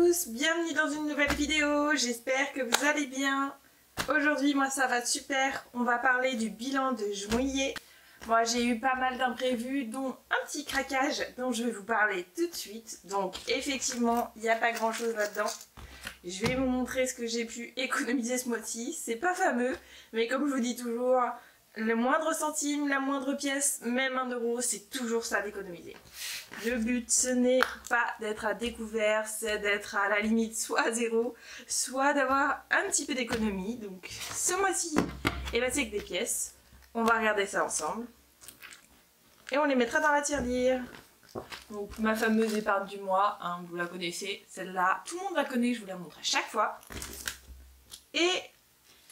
tous, bienvenue dans une nouvelle vidéo, j'espère que vous allez bien. Aujourd'hui moi ça va super, on va parler du bilan de juillet. Moi j'ai eu pas mal d'imprévus dont un petit craquage dont je vais vous parler tout de suite. Donc effectivement il n'y a pas grand chose là-dedans. Je vais vous montrer ce que j'ai pu économiser ce mois-ci, c'est pas fameux mais comme je vous dis toujours, le moindre centime, la moindre pièce, même 1 euro, c'est toujours ça d'économiser. Le but, ce n'est pas d'être à découvert, c'est d'être à la limite soit à zéro, soit d'avoir un petit peu d'économie. Donc ce mois-ci, c'est que des pièces. On va regarder ça ensemble. Et on les mettra dans la tirelire. Donc ma fameuse épargne du mois, hein, vous la connaissez, celle-là, tout le monde la connaît, je vous la montre à chaque fois. Et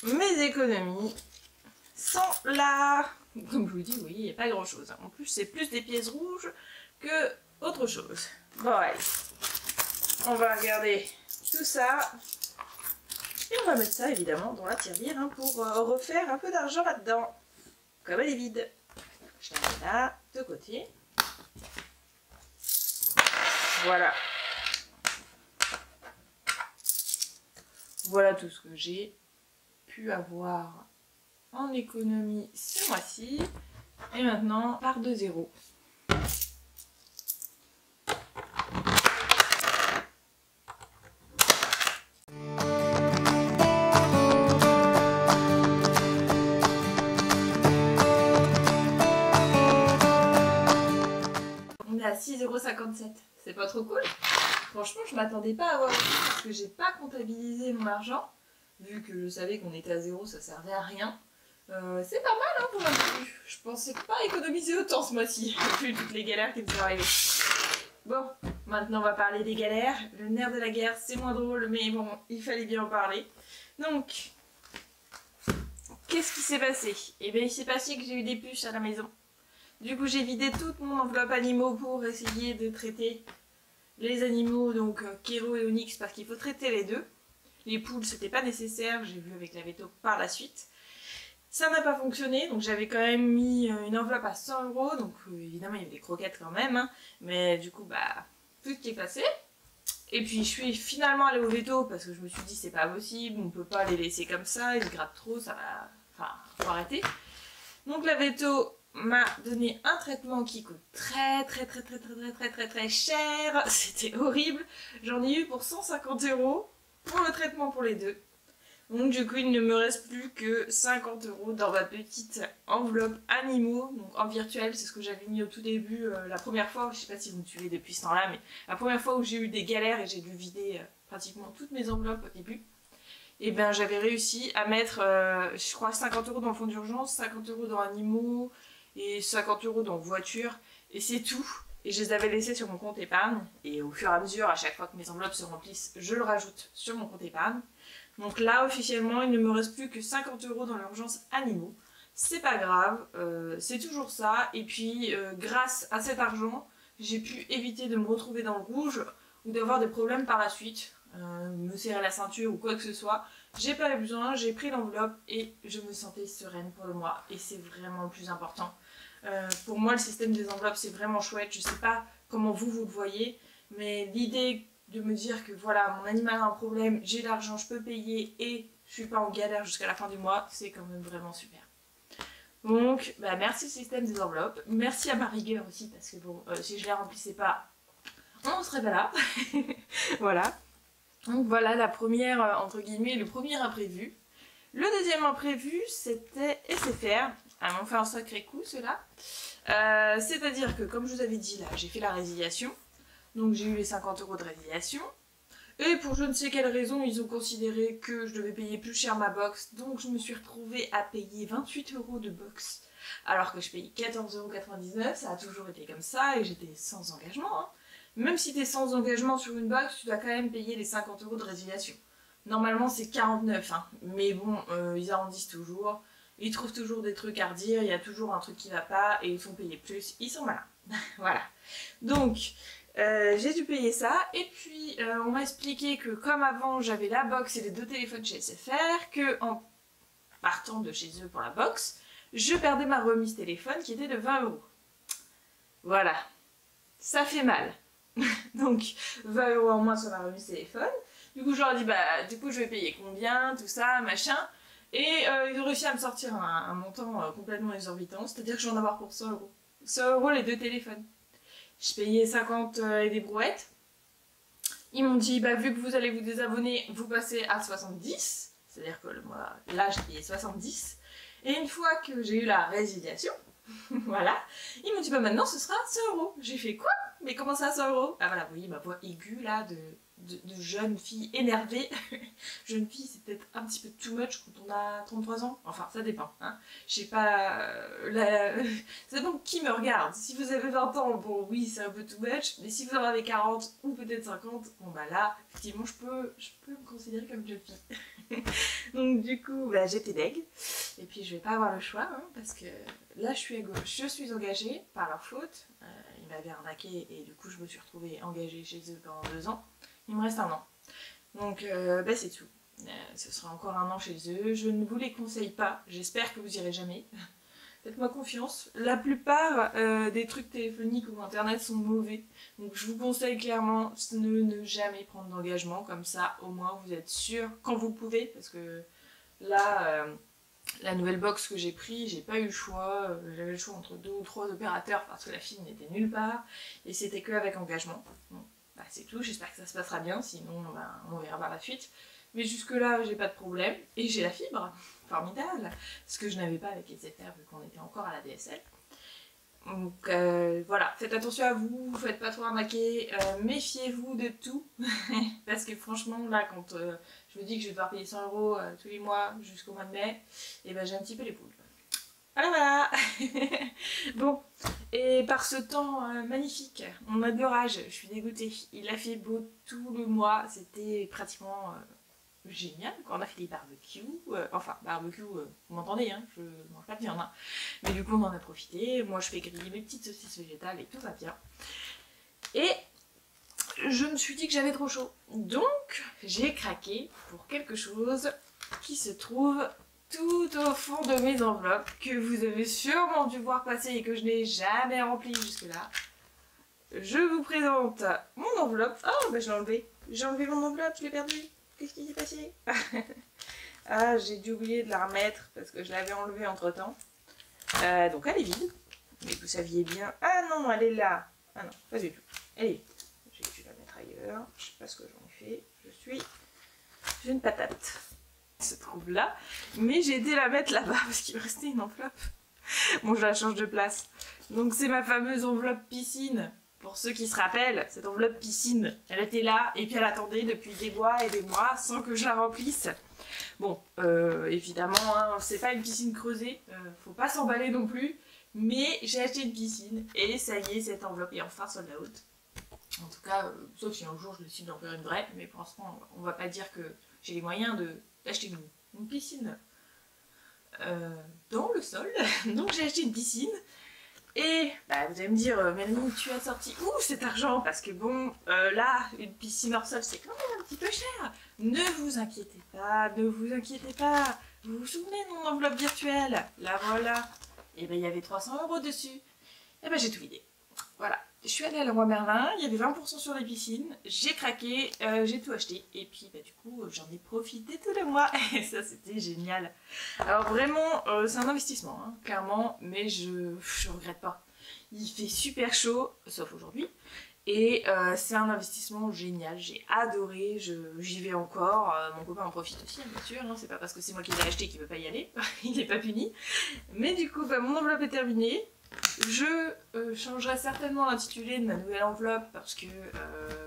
mes économies sont là. Comme je vous dis, oui, il n'y a pas grand-chose. En plus, c'est plus des pièces rouges que autre chose. Bon, allez. On va regarder tout ça. Et on va mettre ça, évidemment, dans la tirelire hein, pour refaire un peu d'argent là-dedans. Comme elle est vide. Je la mets là, de côté. Voilà. Voilà tout ce que j'ai pu avoir en économie ce mois-ci. Et maintenant, part de zéro. On est à 6,57 €. C'est pas trop cool? Franchement, je m'attendais pas à avoir ça parce que j'ai pas comptabilisé mon argent. Vu que je savais qu'on était à zéro, ça servait à rien. C'est pas mal hein, pour un début. Je pensais pas économiser autant ce mois-ci, vu toutes les galères qui me sont arrivées. Bon, maintenant on va parler des galères. Le nerf de la guerre, c'est moins drôle, mais bon, il fallait bien en parler. Donc, qu'est-ce qui s'est passé? Eh bien, il s'est passé que j'ai eu des puces à la maison. Du coup, j'ai vidé toute mon enveloppe animaux pour essayer de traiter les animaux, donc Kéro et Onyx, parce qu'il faut traiter les deux. Les poules, c'était pas nécessaire, j'ai vu avec la veto par la suite. Ça n'a pas fonctionné, donc j'avais quand même mis une enveloppe à 100 €, donc évidemment il y avait des croquettes quand même, hein, mais du coup, bah, tout qui est passé. Et puis je suis finalement allée au veto parce que je me suis dit c'est pas possible, on peut pas les laisser comme ça, ils se grattent trop, ça va. Enfin, faut arrêter. Donc la veto m'a donné un traitement qui coûte très cher, c'était horrible. J'en ai eu pour 150 € pour le traitement pour les deux. Donc du coup il ne me reste plus que 50 € dans ma petite enveloppe animaux, donc en virtuel, c'est ce que j'avais mis au tout début la première fois, je sais pas si vous me suivez depuis ce temps-là, mais la première fois où j'ai eu des galères et j'ai dû vider pratiquement toutes mes enveloppes au début, et bien j'avais réussi à mettre, je crois 50 € dans le fonds d'urgence, 50 € dans animaux et 50 € dans voiture, et c'est tout. Et je les avais laissés sur mon compte épargne, et au fur et à mesure, à chaque fois que mes enveloppes se remplissent, je le rajoute sur mon compte épargne. Donc là, officiellement, il ne me reste plus que 50 € dans l'urgence animaux. C'est pas grave, c'est toujours ça. Et puis, grâce à cet argent, j'ai pu éviter de me retrouver dans le rouge ou d'avoir des problèmes par la suite. Me serrer la ceinture ou quoi que ce soit. J'ai pas eu besoin, j'ai pris l'enveloppe et je me sentais sereine pour le mois. Et c'est vraiment le plus important. Pour moi, le système des enveloppes, c'est vraiment chouette. Je sais pas comment vous le voyez, mais l'idée de me dire que voilà, mon animal a un problème, j'ai l'argent, je peux payer et je suis pas en galère jusqu'à la fin du mois, c'est quand même vraiment super. Donc, bah, merci système des enveloppes, merci à ma rigueur aussi, parce que bon, si je les remplissais pas, on ne serait pas là. Voilà. Donc voilà la première, entre guillemets, le premier imprévu. Le deuxième imprévu, c'était SFR. Elles m'ont fait un sacré coup, ceux-là. C'est-à-dire que, comme je vous avais dit, là, j'ai fait la résiliation. Donc j'ai eu les 50 € de résiliation. Et pour je ne sais quelle raison, ils ont considéré que je devais payer plus cher ma box. Donc je me suis retrouvée à payer 28 € de box. Alors que je payais 14,99 €. Ça a toujours été comme ça et j'étais sans engagement. Hein. Même si tu es sans engagement sur une box, tu dois quand même payer les 50 € de résiliation. Normalement c'est 49 €. Hein. Mais bon, ils arrondissent toujours. Ils trouvent toujours des trucs à redire. Il y a toujours un truc qui va pas et ils font payer plus. Ils sont malins. Voilà. Donc... j'ai dû payer ça et puis on m'a expliqué que comme avant j'avais la box et les 2 téléphones chez SFR, que en partant de chez eux pour la box, je perdais ma remise téléphone qui était de 20 €. Voilà, ça fait mal. Donc 20 € en moins sur la remise téléphone. Du coup je leur ai dit bah du coup je vais payer combien, tout ça, machin. Et ils ont réussi à me sortir un montant complètement exorbitant, c'est-à-dire que je vais en avoir pour 100 €. 100 € les 2 téléphones. Je payais 50 et des brouettes. Ils m'ont dit bah vu que vous allez vous désabonner, vous passez à 70. C'est-à-dire que moi, là j'ai payé 70. Et une fois que j'ai eu la résiliation, voilà, ils m'ont dit bah maintenant ce sera 100 €. J'ai fait quoi? Mais comment ça 100 €? Ah voilà, vous voyez ma voix aiguë là de jeune fille énervée. Jeune fille, c'est peut-être un petit peu too much quand on a 33 ans. Enfin, ça dépend. Hein. Je sais pas. Ça dépend qui me regarde. Si vous avez 20 ans, bon, oui, c'est un peu too much. Mais si vous en avez 40 ou peut-être 50, bon, bah là, effectivement, je peux me considérer comme jeune fille. Donc, du coup, bah, j'étais deg. Et puis, je vais pas avoir le choix, hein, parce que là, je suis à gauche. Je suis engagée par leur faute. Ils m'avaient arnaqué et du coup, je me suis retrouvée engagée chez eux pendant 2 ans. Il me reste 1 an. Donc bah c'est tout. Ce sera encore 1 an chez eux. Je ne vous les conseille pas. J'espère que vous irez jamais. Faites-moi confiance. La plupart des trucs téléphoniques ou internet sont mauvais. Donc je vous conseille clairement de ne jamais prendre d'engagement. Comme ça, au moins, vous êtes sûr quand vous pouvez. Parce que là, la nouvelle box que j'ai pris, j'ai pas eu le choix. J'avais le choix entre 2 ou 3 opérateurs parce que la fille n'était nulle part. Et c'était que avec engagement. Donc, bah, c'est tout, j'espère que ça se passera bien, sinon bah, on verra par la suite. Mais jusque là, j'ai pas de problème. Et j'ai la fibre, formidable, ce que je n'avais pas avec les ZR vu qu'on était encore à la DSL. Donc voilà, faites attention à vous, faites pas trop arnaquer, méfiez-vous de tout. Parce que franchement, là, quand je me dis que je vais devoir payer 100 € tous les mois jusqu'au mois de mai, et ben j'ai un petit peu les poules. Voilà, voilà. Bon, et par ce temps magnifique, on a de l'orage, je suis dégoûtée. Il a fait beau tout le mois, c'était pratiquement génial. Quand on a fait des barbecues, enfin barbecue, vous m'entendez, hein, je mange pas de viande, hein. Mais du coup on en a profité. Moi je fais griller mes petites saucisses végétales et tout va bien. Et je me suis dit que j'avais trop chaud, donc j'ai craqué pour quelque chose qui se trouve tout au fond de mes enveloppes, que vous avez sûrement dû voir passer et que je n'ai jamais rempli jusque-là. Je vous présente mon enveloppe. Oh, bah je l'ai enlevé. J'ai enlevé mon enveloppe, je l'ai perdue. Qu'est-ce qui s'est passé? Ah, j'ai dû oublier de la remettre parce que je l'avais enlevée entre-temps. Donc elle est vide. Mais vous saviez bien... Ah non, elle est là. Ah non, pas du tout. Elle est vide. J'ai dû la mettre ailleurs. Je sais pas ce que j'en ai fait. Je suis une patate. Se trouve là, mais j'ai été la mettre là-bas parce qu'il me restait une enveloppe. Bon, je la change de place. Donc c'est ma fameuse enveloppe piscine. Pour ceux qui se rappellent, cette enveloppe piscine, elle était là et puis elle attendait depuis des mois et des mois sans que je la remplisse. Bon, évidemment, hein, c'est pas une piscine creusée, faut pas s'emballer non plus, mais j'ai acheté une piscine et ça y est, cette enveloppe est enfin sold out. En tout cas, sauf si un jour je décide d'en faire une vraie, mais pour l'instant, on va pas dire que j'ai les moyens d'acheter une piscine dans le sol. Donc j'ai acheté une piscine. Et bah, vous allez me dire, Mélanie, tu as sorti où cet argent? Parce que bon, là, une piscine hors sol, c'est quand même un petit peu cher. Ne vous inquiétez pas, ne vous inquiétez pas. Vous vous souvenez de mon enveloppe virtuelle? La voilà. Et ben il y avait 300 € dessus. Et ben j'ai tout vidé. Voilà. Je suis allée à Leroy Merlin, il y avait 20% sur les piscines, j'ai craqué, j'ai tout acheté. Et puis bah, du coup, j'en ai profité tout le mois. Et ça, c'était génial. Alors vraiment, c'est un investissement, hein, clairement, mais je regrette pas. Il fait super chaud, sauf aujourd'hui. Et c'est un investissement génial, j'ai adoré, j'y vais encore. Mon copain en profite aussi, bien sûr, hein, c'est pas parce que c'est moi qui l'ai acheté qu'il veut pas y aller, il n'est pas puni. Mais du coup, bah, mon enveloppe est terminée. Je changerai certainement l'intitulé de ma nouvelle enveloppe parce que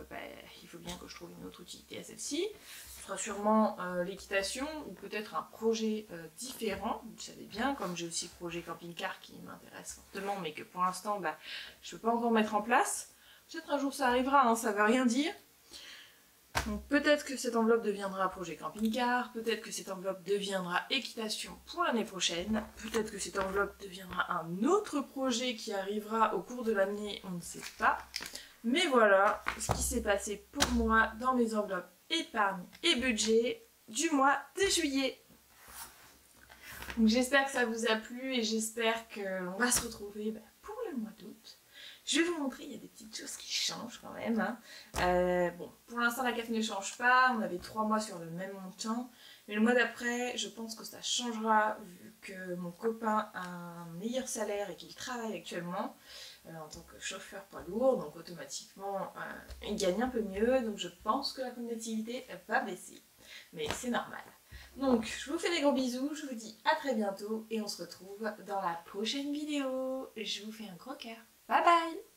bah, il faut bien que je trouve une autre utilité à celle-ci. Ce sera sûrement l'équitation ou peut-être un projet différent. Vous savez bien, comme j'ai aussi le projet camping-car qui m'intéresse fortement, mais que pour l'instant, bah, je ne peux pas encore mettre en place. Peut-être un jour ça arrivera, hein, ça ne veut rien dire. Donc peut-être que cette enveloppe deviendra projet camping-car, peut-être que cette enveloppe deviendra équitation pour l'année prochaine, peut-être que cette enveloppe deviendra un autre projet qui arrivera au cours de l'année, on ne sait pas. Mais voilà ce qui s'est passé pour moi dans mes enveloppes épargne et budget du mois de juillet. Donc j'espère que ça vous a plu et j'espère qu'on va se retrouver pour le mois d'août. Je vais vous montrer, il y a des petites choses qui changent quand même. Hein. Bon, pour l'instant la CAF ne change pas, on avait 3 mois sur le même montant. Mais le mois d'après, je pense que ça changera vu que mon copain a un meilleur salaire et qu'il travaille actuellement en tant que chauffeur poids lourd. Donc automatiquement, il gagne un peu mieux. Donc je pense que la prime d'activité va baisser. Mais c'est normal. Donc je vous fais des gros bisous, je vous dis à très bientôt et on se retrouve dans la prochaine vidéo. Je vous fais un gros cœur. Bye bye!